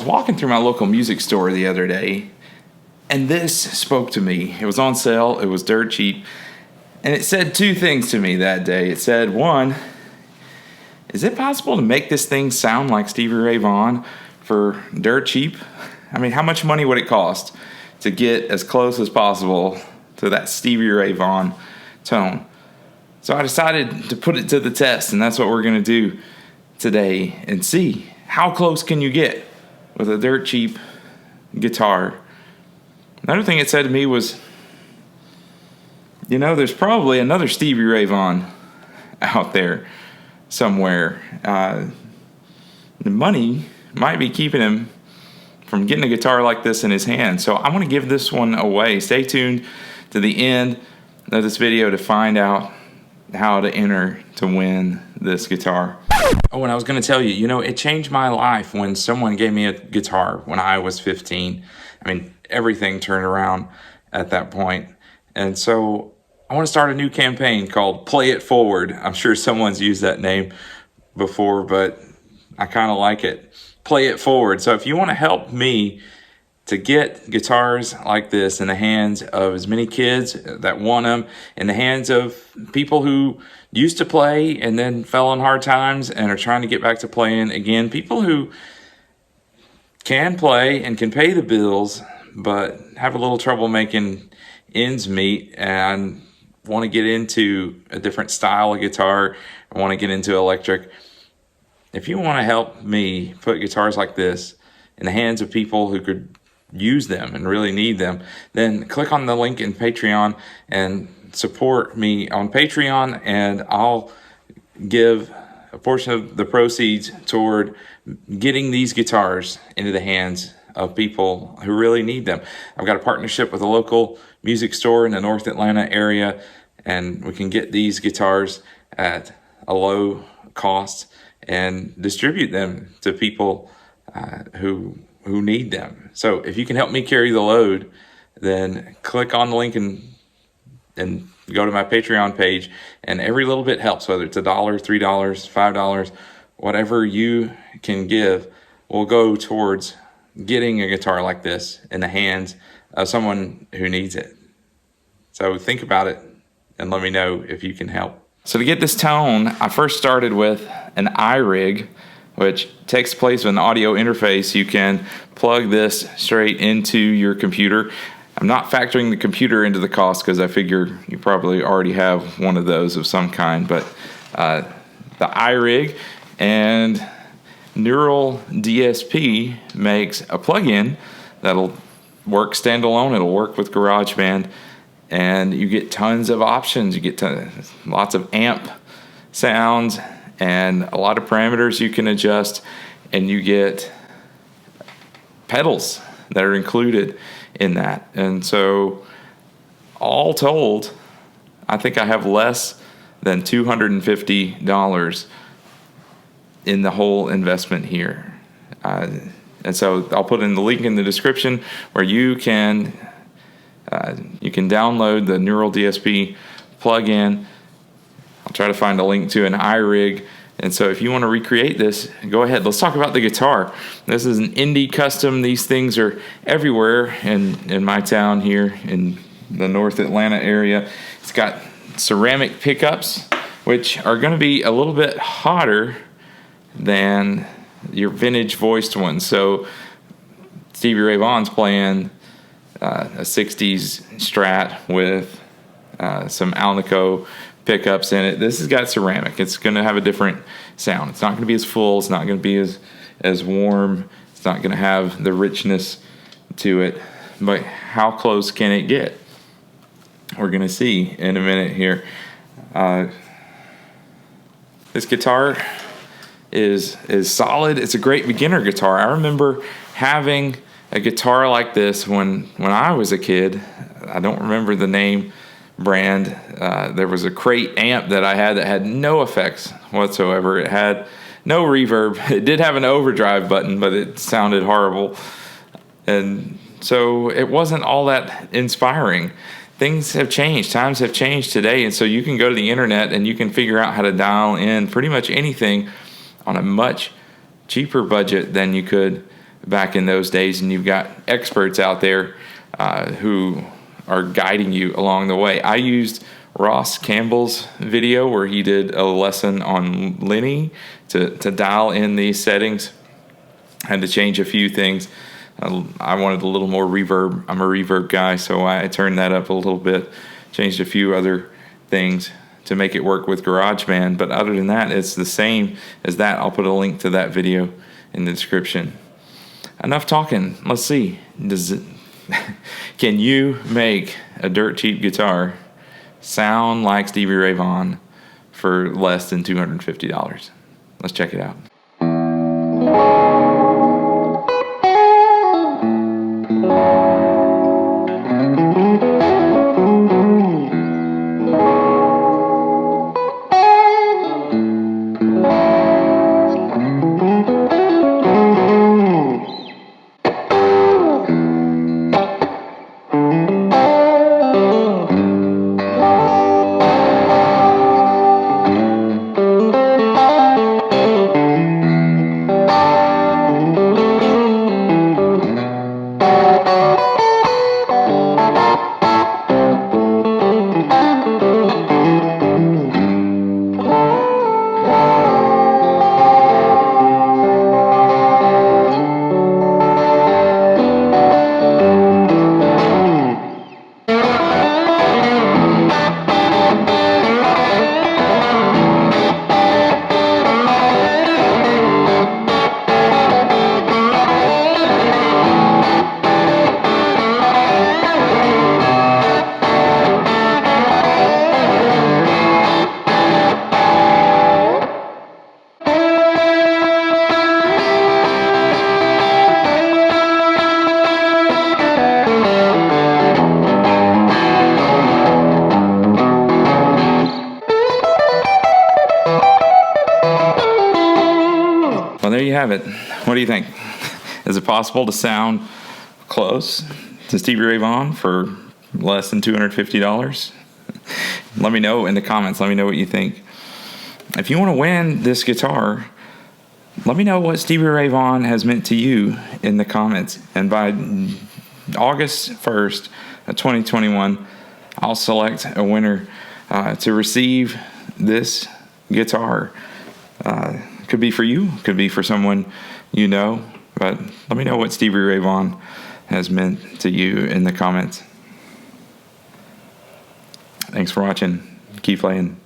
walking through my local music store the other day, and this spoke to me. It was on sale. It was dirt cheap. And it said two things to me that day. It said, one, is it possible to make this thing sound like Stevie Ray Vaughan for dirt cheap? I mean, how much money would it cost to get as close as possible to that Stevie Ray Vaughan tone? So I decided to put it to the test, and that's what we're going to do today and see how close can you get with a dirt cheap guitar. Another thing it said to me was, there's probably another Stevie Ray Vaughan out there somewhere. The money might be keeping him from getting a guitar like this in his hand. So I want to give this one away. Stay tuned to the end of this video to find out how to enter to win this guitar. Oh, and I was going to tell you, it changed my life when someone gave me a guitar when I was 15. I mean, everything turned around at that point. And so I want to start a new campaign called Play It Forward. I'm sure someone's used that name before, but I kind of like it. Play It Forward. So if you want to help me to get guitars like this in the hands of as many kids that want them, in the hands of people who used to play and then fell on hard times and are trying to get back to playing again, people who can play and can pay the bills but have a little trouble making ends meet and want to get into a different style of guitar, I want to get into electric. If you want to help me put guitars like this in the hands of people who could use them and really need them, then click on the link in Patreon and support me on Patreon, and I'll give a portion of the proceeds toward getting these guitars into the hands of people who really need them. I've got a partnership with a local music store in the North Atlanta area, and we can get these guitars at a low cost and distribute them to people who need them. So if you can help me carry the load, then click on the link and go to my Patreon page, and every little bit helps, whether it's $1, $3, $5, whatever you can give will go towards getting a guitar like this in the hands of someone who needs it. So think about it and let me know if you can help. So to get this tone, I first started with an iRig, which takes place with an audio interface. You can plug this straight into your computer. I'm not factoring the computer into the cost because I figure you probably already have one of those of some kind, but the iRig and Neural DSP makes a plugin that'll work standalone. It'll work with GarageBand, and you get tons of options. You get lots of amp sounds and a lot of parameters you can adjust, and you get pedals that are included in that. And so all told, I think I have less than $250 in the whole investment here. And so I'll put in the link in the description where you can download the Neural DSP plugin. I'll try to find a link to an iRig. And so if you want to recreate this, go ahead. Let's talk about the guitar. This is an Indy Custom. These things are everywhere in my town here in the North Atlanta area. It's got ceramic pickups, which are going to be a little bit hotter than your vintage voiced ones. So Stevie Ray Vaughan's playing a 60s Strat with some Alnico pickups in it. This has got ceramic. It's going to have a different sound. It's not going to be as full. It's not going to be as warm. It's not going to have the richness to it. But how close can it get? We're going to see in a minute here. This guitar is solid. It's a great beginner guitar. I remember having a guitar like this when I was a kid. I don't remember the name brand. There was a crate amp that I had that had no effects whatsoever. It had no reverb. It did have an overdrive button, but it sounded horrible. And so it wasn't all that inspiring. Things have changed. Times have changed today. And so you can go to the internet and you can figure out how to dial in pretty much anything on a much cheaper budget than you could back in those days, and you've got experts out there who are guiding you along the way. I used Ross Campbell's video where he did a lesson on Lenny to dial in these settings. Had to change a few things. I wanted a little more reverb. I'm a reverb guy, so I turned that up a little bit. Changed a few other things to make it work with GarageBand. But other than that, it's the same as that. I'll put a link to that video in the description. Enough talking. Let's see. Can you make a dirt cheap guitar sound like Stevie Ray Vaughan for less than $250? Let's check it out. Well, there you have it. What do you think? Is it possible to sound close to Stevie Ray Vaughan for less than $250? Let me know in the comments. Let me know what you think. If you want to win this guitar, let me know what Stevie Ray Vaughan has meant to you in the comments. And by August 1st of 2021, I'll select a winner to receive this guitar. Could be for you, could be for someone you know, but let me know what Stevie Ray Vaughan has meant to you in the comments. Thanks for watching. Keep playing.